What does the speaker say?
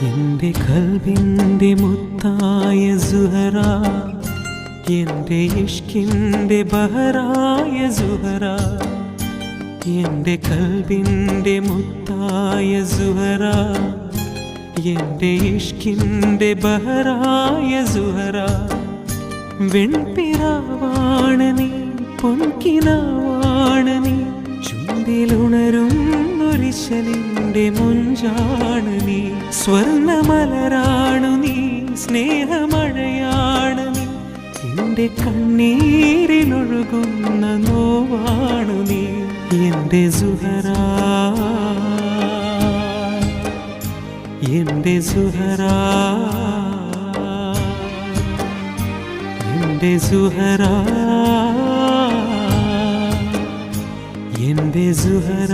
എന്റെ ഖൽബിന്റെ മുത്തായ സുഹറ, എന്റെ ഇഷ്കിന്റെ ബഹറായ സുഹറ, എന്റെ ഖൽബിന്റെ മുത്തായ സുഹറ, എന്റെ ഇഷ്കിന്റെ ബഹറായ സുഹറ. വെൺപിറാവാണ് നീ, പൊൻകിനാവാണ് നീ, ചുണ്ടിലുണരുന്നൊരിശലിന്റെ മുഞ്ചാണ് നീ. സ്വർണ്ണമലരാണു നീ, സ്നേഹമഴയാണ് നീ, എന്റെ കണ്ണീരിലൊഴുകുന്ന നോവാണു നീ. എന്റെ സുഹറ, എന്റെ സുഹറ, എന്റെ സുഹറ, എന്റെ സുഹറ.